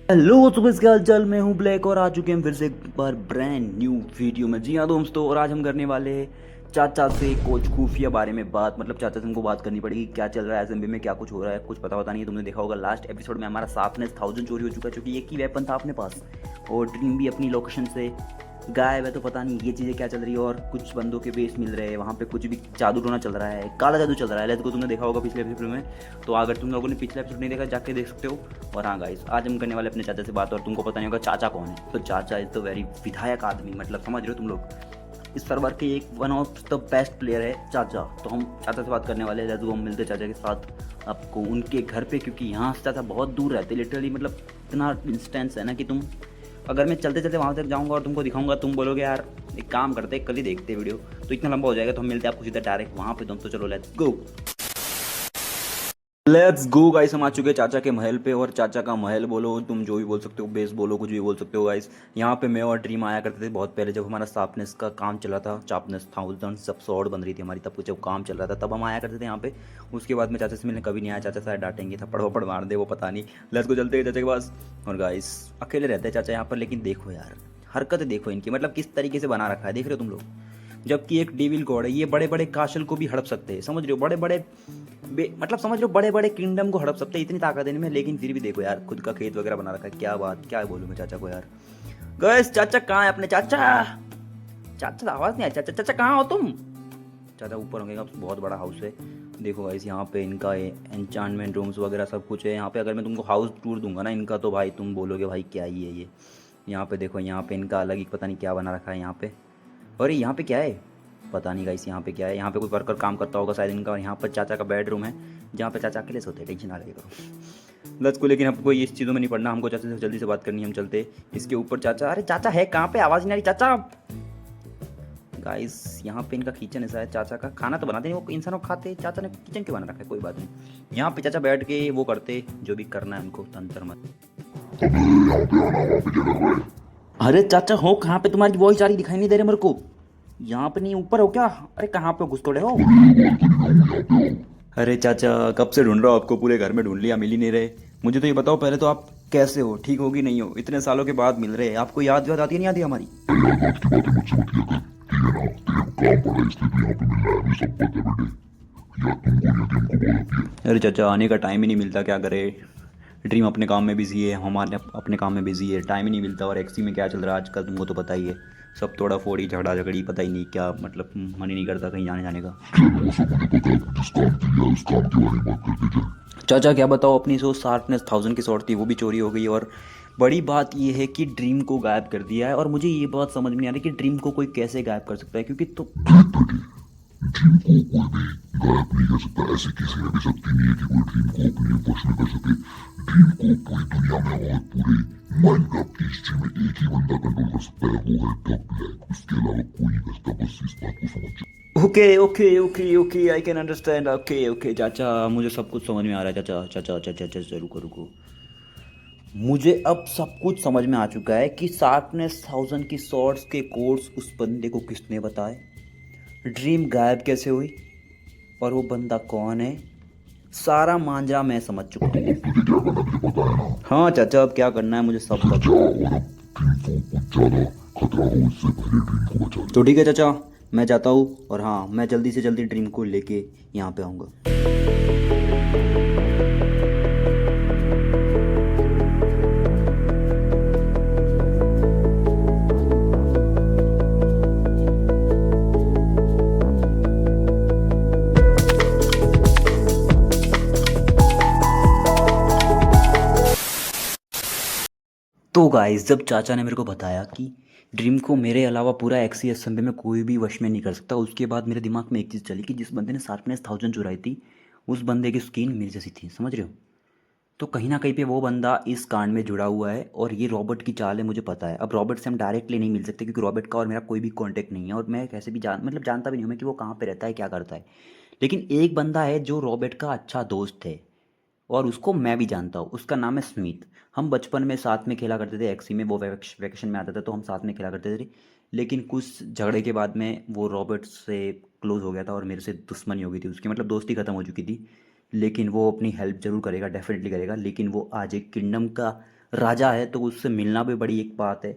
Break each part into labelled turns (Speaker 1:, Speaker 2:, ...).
Speaker 1: Hello सुबह क्या हाल चाल। मैं हूँ ब्लैक और आ चुके हैं फिर से एक बार ब्रांड न्यू वीडियो में। जी हाँ दोस्तों, और आज हम करने वाले हैं चाचा से कुछ खुफिया बारे में बात। मतलब चाचा से हमको बात करनी पड़ेगी, क्या चल रहा है एसएमबी में, क्या कुछ हो रहा है, कुछ पता नहीं है। तुमने देखा होगा लास्ट एपिसोड में हमारा शार्पनेस 1000 चोरी हो चुका है, क्योंकि एक ही वेपन था अपने पास और ड्रीम भी अपनी लोकेशन से गायब है। तो पता नहीं ये चीज़ें क्या चल रही है। और कुछ बंदों के बेस मिल रहे हैं, वहाँ पे कुछ भी जादू टोना चल रहा है, काला जादू चल रहा है। लेट्स गो, तुमने देखा होगा पिछले एपिसोड में। तो अगर तुम लोगों ने पिछला एपिसोड नहीं देखा, जाके देख सकते हो। और हाँ गाइस, आज हम करने वाले अपने चाचा से बात। और तुमको पता नहीं होगा चाचा कौन है। तो चाचा इज तो वेरी विधायक आदमी, मतलब समझ रहे हो तुम लोग। इस सर्वर के एक one of the best player है चाचा। तो हम चाचा से बात करने वाले हैं। लेट्स गो, हम मिलते चाचा के साथ आपको उनके घर पे, क्योंकि यहाँ से चाचा बहुत दूर रहते लिटरली। मतलब इतना डिस्टेंस है ना कि तुम, अगर मैं चलते चलते वहाँ तक जाऊँगा और तुमको दिखाऊंगा, तुम बोलोगे यार एक काम करते कल ही देखते वीडियो, तो इतना लंबा हो जाएगा। तो हम मिलते हैं आपको सीधा डायरेक्ट वहाँ पे। दोस्तों चलो लेट्स गो गाइस, हम आ चुके हैं चाचा के महल पे। और चाचा का महल बोलो, तुम जो भी बोल सकते हो, बेस बोलो, कुछ भी बोल सकते हो गाइस। यहाँ पे मैं और ड्रीम आया करते थे बहुत पहले, जब हमारा शार्पनेस का काम चल रहा था। शार्पनेस 1000 सब सॉर्ड बन रही थी हमारी, तब जब काम चल रहा था तब हम आया करते थे यहाँ पे। उसके बाद में चाचा से मिलने कभी नहीं आया। चाचा शायद डांटेंगे, थप्पड़ वप्पड़ मार दे, वो पता नहीं। लेट्स गो, चलते हैं चाचा के पास। और गाइस अकेले रहते हैं चाचा यहाँ पर, लेकिन देखो यार हरकत देखो इनकी, मतलब किस तरीके से बना रखा है, देख रहे हो तुम लोग। जबकि एक डेविल गॉड है, ये बड़े बड़े काशल को भी हड़प सकते हैं, समझ रहे हो। बड़े बड़े मतलब समझ लो बड़े बड़े किंगडम को हड़प सकते हैं, इतनी ताकत है इनमें। लेकिन फिर भी देखो यार, खुद का खेत वगैरह बना रखा है। क्या बात, क्या बोलूं मैं चाचा को यार। गैस चाचा कहाँ है अपने चाचा? चाचा आवाज नहीं आया। चाचा चाचा कहाँ हो तुम? चाचा ऊपर होंगे, बहुत बड़ा हाउस है। देखो गाइस, यहाँ पे इनका एन्चांटमेंट रूम्स वगैरह सब कुछ है यहाँ पे। अगर मैं तुमको हाउस टूर दूंगा ना इनका, तो भाई तुम बोलोगे भाई क्या ही है ये। यहाँ पे देखो, यहाँ पे इनका अलग ही पता नहीं क्या बना रखा है यहाँ पे। और यहाँ पे क्या है पता नहीं गाइस, यहाँ पे क्या है। यहाँ पे कोई वर्कर काम करता होगा शायद इनका। और यहाँ पर चाचा का बेडरूम है, जहाँ पे चाचा अकेले सोते हैं। टेंशन आ गई करो लच को, लेकिन हमको इस चीज़ों में नहीं पड़ना। हमको चाचा से जल्दी से बात करनी है, हम चलते इसके ऊपर। चाचा, अरे चाचा है कहाँ पे? आवाज़ नहीं आ रही चाचा। गाइस यहाँ पे इनका किचन है शायद। चाचा का खाना तो बनाते नहीं वो, इंसानों को खाते। चाचा ने किचन क्यों बना रखा है? कोई बात नहीं, यहाँ पे चाचा बैठ के वो करते जो भी करना है उनको, तंत्र मत। अरे चाचा हो कहाँ पे? तुम्हारी वॉइस आ रही, दिखाई नहीं दे रही मेरे को। यहाँ पे नहीं, ऊपर हो क्या? अरे कहाँ पे घुस तोड़े हो? अरे चाचा कब से ढूंढ रहा हूँ आपको, पूरे घर में ढूंढ लिया, मिल ही नहीं रहे। मुझे तो ये बताओ पहले तो, आप कैसे हो? ठीक हो कि नहीं हो? इतने सालों के बाद मिल रहे हैं, आपको याद आती है नहीं आती हमारी? अरे चाचा आने का टाइम ही नहीं मिलता, क्या करे। ड्रीम अपने काम में बिजी है, हमारे अपने काम में बिजी है, टाइम ही नहीं मिलता। और एक्सी में क्या चल रहा है आजकल तुमको तो पता ही है। सब तोड़ा फोड़ी झगड़ा झगड़ी, पता ही नहीं क्या, मतलब मन ही नहीं करता कहीं जाने का। चाचा क्या बताओ, अपनी सो शार्पनेस 1000 की शॉट थी, वो भी चोरी हो गई। और बड़ी बात ये है कि ड्रीम को गायब कर दिया है। और मुझे ये बात समझ में नहीं आ रही कि ड्रीम को कोई कैसे गायब कर सकता है, क्योंकि तो okay okay okay okay, I can understand. Okay okay चाचा, मुझे सब कुछ समझ में आ रहा है। चाचा चाचा चाचा चाचा रुको रुको, मुझे अब सब कुछ समझ में आ चुका है कि शार्पनेस 1000 की शॉट्स के कोड्स उस बंदे को किसने बताए, ड्रीम गायब कैसे हुई, और वो बंदा कौन है। सारा मांझा मैं समझ चुका हूँ। हाँ चाचा, अब क्या करना है मुझे सब पता। तो ठीक है चाचा, मैं जाता हूँ। और हाँ, मैं जल्दी से जल्दी ड्रीम को लेके यहाँ पे आऊँगा। तो गाइस, जब चाचा ने मेरे को बताया कि ड्रीम को मेरे अलावा पूरा एक्सी एसएमबी में कोई भी वश में नहीं कर सकता, उसके बाद मेरे दिमाग में एक चीज़ चली कि जिस बंदे ने शार्पनेस 1000 चुराई थी, उस बंदे की स्किन मेरी जैसी थी, समझ रहे हो। तो कहीं ना कहीं पे वो बंदा इस कांड में जुड़ा हुआ है। और ये रॉबर्ट की चाल है, मुझे पता है। अब रॉबर्ट से हम डायरेक्टली नहीं मिल सकते, क्योंकि रॉबर्ट का और मेरा कोई भी कॉन्टैक्ट नहीं है। और मैं कैसे भी मतलब जानता भी नहीं हूँ मैं कि वो कहाँ पे रहता है, क्या करता है। लेकिन एक बंदा है जो रॉबर्ट का अच्छा दोस्त है, और उसको मैं भी जानता हूँ। उसका नाम है स्मिथ। हम बचपन में साथ में खेला करते थे एक्सी में, वो वैकेशन में आता था तो हम साथ में खेला करते थे। लेकिन कुछ झगड़े के बाद में वो रॉबर्ट से क्लोज हो गया था, और मेरे से दुश्मनी हो गई थी उसकी, मतलब दोस्ती ख़त्म हो चुकी थी। लेकिन वो अपनी हेल्प ज़रूर करेगा, डेफिनेटली करेगा। लेकिन वो आज एक किंगडम का राजा है तो उससे मिलना भी बड़ी एक बात है।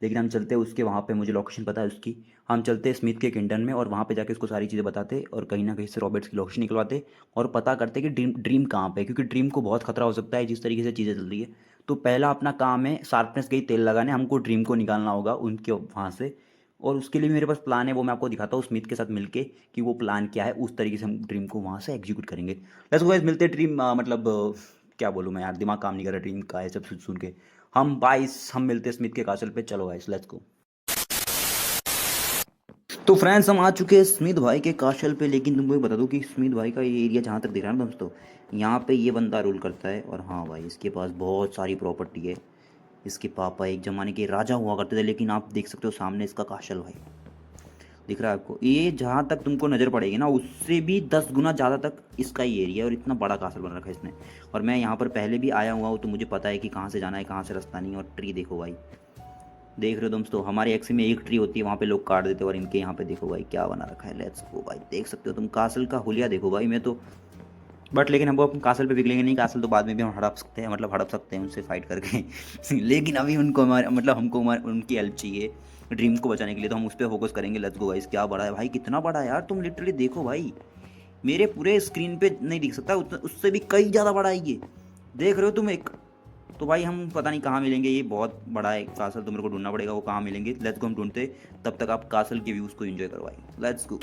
Speaker 1: लेकिन हम चलते हैं उसके वहाँ पे, मुझे लोकेशन पता है उसकी। हम चलते हैं स्मिथ के किंडन में और वहाँ पे जाके उसको सारी चीज़ें बताते और कहीं ना कहीं से रॉबर्ट्स की लोकेशन निकलवाते और पता करते कि ड्रीम ड्रीम कहाँ पे है, क्योंकि ड्रीम को बहुत खतरा हो सकता है जिस तरीके से चीज़ें चल रही है। तो पहला अपना काम है शार्पनेस का ही तेल लगाने, हमको ड्रीम को निकालना होगा उनके वहाँ से। और उसके लिए भी मेरे पास प्लान है, वो मैं आपको दिखाता हूँ स्मिथ के साथ मिलके कि वो प्लान क्या है, उस तरीके से हम ड्रीम को वहाँ से एग्जीक्यूट करेंगे। लेट्स गो गाइस, मिलते हैं ड्रीम मतलब क्या बोलूँ मैं यार, दिमाग काम नहीं कर रहा ड्रीम का है सब सुन के। हम बाइस हम मिलते हैं स्मिथ के कासल पे, चलो गाइस लेट्स गो। तो फ्रेंड्स हम आ चुके हैं स्मिथ भाई के कासल पे, लेकिन तुमको ये बता दूं कि स्मिथ भाई का ये एरिया जहाँ तक दिख रहा है ना दोस्तों, यहाँ पे ये बंदा रूल करता है। और हाँ भाई, इसके पास बहुत सारी प्रॉपर्टी है। इसके पापा एक ज़माने के राजा हुआ करते थे, लेकिन आप देख सकते हो सामने इसका कासल भाई दिख रहा है आपको। ये जहाँ तक तुमको नज़र पड़ेगी ना, उससे भी 10 गुना ज़्यादा तक इसका ही एरिया है और इतना बड़ा कासल बन रखा है इसने। और मैं यहाँ पर पहले भी आया हुआ हूँ, तो मुझे पता है कि कहाँ से जाना है कहाँ से रास्ता नहीं है। और ट्री देखो भाई, देख रहे हो दोस्तों, हमारे एक्सी में एक ट्री होती है, वहाँ पे लोग काट देते हैं और इनके यहाँ पे देखो भाई क्या बना रखा है। लेट्स गो भाई, देख सकते हो तुम कासल का हुलिया देखो भाई। मैं तो बट लेकिन हमको अपन कासल पे बिगलेंगे नहीं, कासल तो बाद में भी हम हड़प सकते हैं, मतलब हड़प सकते हैं उनसे फाइट करके लेकिन अभी उनको हमारे मतलब हमको उनकी हेल्प चाहिए ड्रीम को बचाने के लिए, तो हम उस पर फोकस करेंगे। लेट्स गो गाइस, क्या बड़ा है भाई, कितना बड़ा है यार, तुम लिटरली देखो भाई, मेरे पूरे स्क्रीन पे नहीं दिख सकता, उससे भी कई ज़्यादा बड़ा है ये, देख रहे हो तुम एक। तो भाई हम पता नहीं कहाँ मिलेंगे, ये बहुत बड़ा है कासल, तो मेरे को ढूंढना पड़ेगा वो कहाँ मिलेंगे। लेट्स गो, हम ढूंढते, तब तक आप कासल के व्यूज़ को एंजॉय करो भाई, लेट्स गो।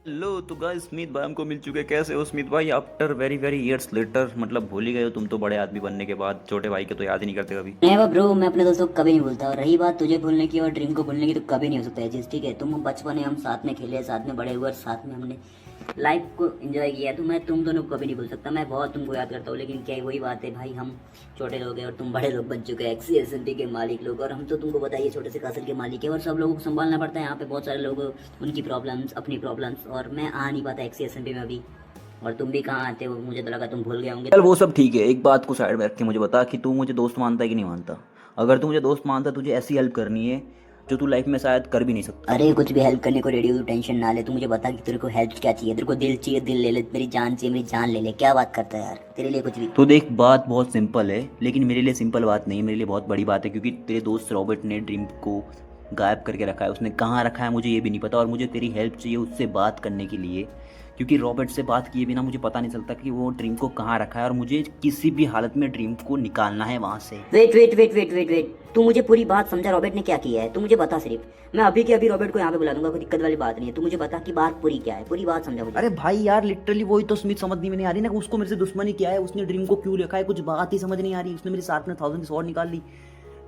Speaker 1: हेलो तो गाइस, स्मिथ भाई हमको मिल चुके हैं। कैसे हो स्मिथ भाई, after very very years later, मतलब भूल ही गए हो तुम तो, बड़े आदमी बनने के बाद छोटे भाई के तो याद ही नहीं करते कभी।
Speaker 2: नहीं ब्रो, मैं अपने दोस्तों को कभी नहीं भूलता। और रही बात तुझे भूलने की और ड्रीम को भूलने की, तो कभी नहीं हो सकता है चीज़, ठीक है। तुम बचपन में हम साथ में खेले, साथ में बड़े हुए और साथ में हमने लाइफ को एंजॉय किया, तो मैं तुम दोनों को कभी नहीं भूल सकता। मैं बहुत तुमको याद करता हूँ, लेकिन क्या वही बात है भाई, हम छोटे लोग हैं और तुम बड़े लोग बन चुके हैं, XCSMP के मालिक लोग। और हम तो तुमको बताइए छोटे से कासल के मालिक है और सब लोगों को संभालना पड़ता है। यहाँ पे बहुत सारे लोग, उनकी प्रॉब्लम्स, अपनी प्रॉब्लम्स, और मैं आ नहीं पाता XCSMP में अभी। और तुम भी कहाँ आते हो, मुझे तो लगा तुम भूल गए होंगे।
Speaker 1: चल वो सब ठीक है, एक बात को साइड में रख के मुझे बता कि तू मुझे दोस्त मानता है कि नहीं मानता। अगर तू मुझे दोस्त मानता, तुझे ऐसी हेल्प करनी है जो तू लाइफ में शायद कर भी नहीं सकता।
Speaker 2: अरे कुछ भी हेल्प करने को रेडी हो, टेंशन ना ले। तू मुझे बता कि तेरे को हेल्प क्या चाहिए। तेरे को दिल चाहिए, दिल ले ले। मेरी जान चाहिए, मेरी जान ले ले। क्या बात करता है यार, तेरे लिए कुछ भी।
Speaker 1: तो देख, बात बहुत सिंपल है, लेकिन मेरे लिए सिंपल बात नहीं है, मेरे लिए बहुत बड़ी बात है, क्योंकि तेरे दोस्त रॉबर्ट ने ड्रीम को गायब करके रखा है। उसने कहाँ रखा है मुझे ये भी नहीं पता, और मुझे तेरी हेल्प चाहिए उससे बात करने के लिए, क्योंकि रॉबर्ट से बात किए बिना मुझे पता नहीं चलता कि वो ड्रीम को कहाँ रखा है, और मुझे किसी भी हालत में ड्रीम को निकालना है वहाँ से।
Speaker 2: Wait wait wait wait wait wait, तू मुझे पूरी बात समझा। रॉबर्ट ने क्या किया है तू मुझे बता सिर्फ। मैं अभी के अभी रॉबर्ट को यहाँ पे बुला दूंगा, कोई दिक्कत वाली बात नहीं है। तू मुझे बता कि बात पूरी क्या है, पूरी बात समझा मुझे।
Speaker 1: अरे भाई यार, लिटरली वही तो स्मिथ समझ में नहीं आ रही ना, उसको मेरे से दुश्मनी क्या है, उसने ड्रीम को क्यों रखा है, कुछ बात ही समझ नहीं आ रही। उसने मेरे साथ में 1000 की शॉट निकाल ली,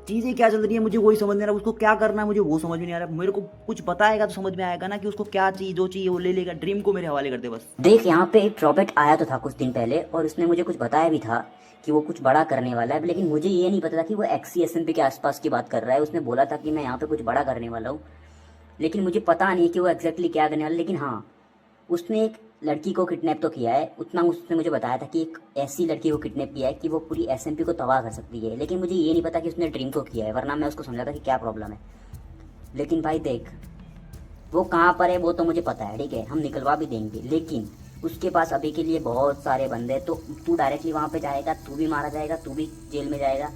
Speaker 1: चीज़ें क्या चल रही है मुझे वही समझ नहीं आ रहा, उसको क्या करना है मुझे वो समझ में नहीं आ रहा। मेरे को कुछ बताएगा तो समझ में आएगा ना कि उसको क्या चाहिए, जो चाहिए वो ले लेगा। ड्रीम को मेरे हवाले कर दे बस।
Speaker 2: देख, यहाँ पे एक रॉबर्ट आया तो था कुछ दिन पहले, और उसने मुझे कुछ बताया भी था कि वो कुछ बड़ा करने वाला है, लेकिन मुझे ये नहीं पता था कि वो XCSMP के आसपास की बात कर रहा है। उसने बोला था कि मैं यहाँ पे कुछ बड़ा करने वाला हूँ, लेकिन मुझे पता नहीं कि वो एग्जैक्टली क्या करने वाला है। लेकिन हाँ, उसने एक लड़की को किडनैप तो किया है, उतना उसने मुझे बताया था कि एक ऐसी लड़की को किडनैप किया है कि वो पूरी SMP को तबाह कर सकती है। लेकिन मुझे ये नहीं पता कि उसने ड्रीम को किया है, वरना मैं उसको समझाता कि क्या प्रॉब्लम है। लेकिन भाई देख, वो कहाँ पर है वो तो मुझे पता है, ठीक है, हम निकलवा भी देंगे। लेकिन उसके पास अभी के लिए बहुत सारे बंदे हैं, तो तू डायरेक्टली वहाँ पे जाएगा, तू भी मारा जाएगा, तू भी जेल में जाएगा।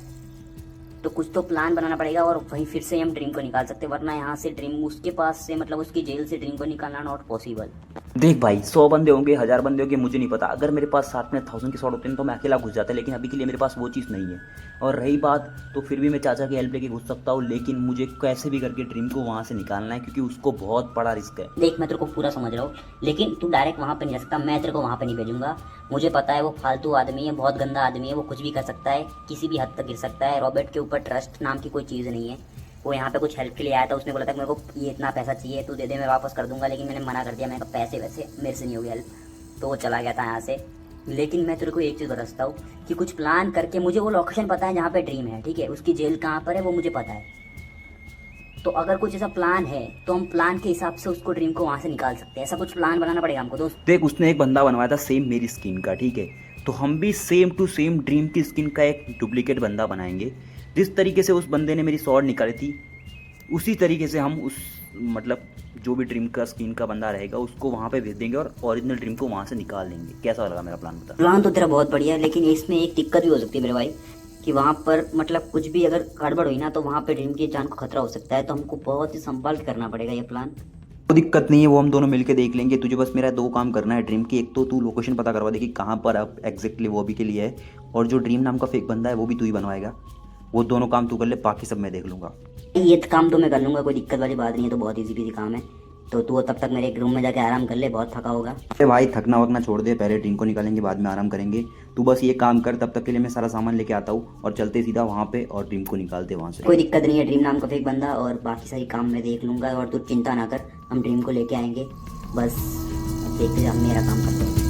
Speaker 2: तो कुछ तो प्लान बनाना पड़ेगा और वहीं फिर से हम ड्रीम को निकाल सकते हैं, वरना यहाँ से ड्रीम उसके पास से, मतलब उसकी जेल से ड्रीम को निकालना नॉट पॉसिबल।
Speaker 1: देख भाई, 100 बंदे होंगे, 1000 बंदे होंगे, मुझे नहीं पता। अगर मेरे पास साथ में 1000 की शॉट होते हैं तो मैं अकेला घुस जाता, लेकिन अभी के लिए मेरे पास वो चीज़ नहीं है। और रही बात, तो फिर भी मैं चाचा की हेल्प लेके घुस सकता हूँ, लेकिन मुझे कैसे भी करके ड्रीम को वहाँ से निकालना है, क्योंकि उसको बहुत बड़ा रिस्क है।
Speaker 2: देख, मैं तेरे को पूरा समझ रहा हूँ, लेकिन तू डायरेक्ट वहाँ पे नहीं जा सकता। मैं तेरे को वहाँ पे नहीं भेजूंगा। मुझे पता है वो फालतू आदमी है, बहुत गंदा आदमी है, वो कुछ भी कर सकता है, किसी भी हद तक गिर सकता है। रॉबर्ट के ऊपर ट्रस्ट नाम की कोई चीज़ नहीं है। वो यहाँ पे कुछ हेल्प के लिए आया था, उसने बोला था कि मेरे को ये इतना पैसा चाहिए, तू दे दे मैं वापस कर दूंगा, लेकिन मैंने मना कर दिया, मैंने कहा पैसे वैसे मेरे से नहीं होगी हेल्प, तो वो चला गया था यहाँ से। लेकिन मैं तेरे को एक चीज़ बताता हूँ कि कुछ प्लान करके, मुझे वो लोकेशन पता है जहाँ पे ड्रीम है, ठीक है, उसकी जेल कहाँ पर है वो मुझे पता है। तो अगर कुछ ऐसा प्लान है तो हम प्लान के हिसाब से उसको ड्रीम को वहाँ से निकाल सकते हैं, ऐसा कुछ प्लान बनाना पड़ेगा हमको दोस्त।
Speaker 1: देख उसने एक बंदा बनवाया था सेम मेरी स्किन का, ठीक है, तो हम भी सेम टू सेम ड्रीम की स्किन का एक डुप्लीकेट बंदा बनाएंगे। जिस तरीके से उस बंदे ने मेरी स्वॉर्ड निकाली थी उसी तरीके से हम उस मतलब जो भी ड्रीम का स्किन का बंदा रहेगा उसको वहाँ पे भेज देंगे और ओरिजिनल ड्रीम को वहाँ से निकाल लेंगे। कैसा लगा मेरा प्लान बता?
Speaker 2: प्लान तो तेरा बहुत बढ़िया है, लेकिन इसमें एक दिक्कत भी हो सकती है मेरे भाई, कि वहाँ पर मतलब कुछ भी अगर गड़बड़ हुई ना तो वहाँ पे ड्रीम की जान को खतरा हो सकता है, तो हमको बहुत ही संभाल के करना पड़ेगा ये प्लान।
Speaker 1: कोई दिक्कत नहीं है, वो हम दोनों मिलके देख लेंगे। तुझे बस मेरा 2 काम करना है ड्रीम की। एक तो तू लोकेशन पता करवा दे कि कहाँ पर अब एग्जैक्टली वो अभी के लिए है, और जो ड्रीम नाम का फेक बंदा है वो भी तू ही बनवाएगा। वो दोनों काम तू कर ले, बाकी सब मैं देख लूँगा।
Speaker 2: ये काम तो मैं कर लूँगा, कोई दिक्कत वाली बात नहीं है, तो बहुत ईजी पीजी काम है। तो तू तब तक मेरे एक रूम में जाके आराम कर ले, बहुत थका होगा।
Speaker 1: अरे भाई थकना वकना छोड़ दे, पहले ड्रीम को निकालेंगे बाद में आराम करेंगे। तू बस ये काम कर, तब तक के लिए मैं सारा सामान लेके आता हूँ और चलते सीधा वहाँ पे और ड्रीम को निकालते वहाँ से।
Speaker 2: कोई दिक्कत नहीं है, ड्रीम नाम का फेक बंदा और बाकी सारी काम मैं देख लूँगा, और तू चिंता ना कर, हम ड्रीम को लेके आएंगे। बस अब देखते हम मेरा काम करते हैं।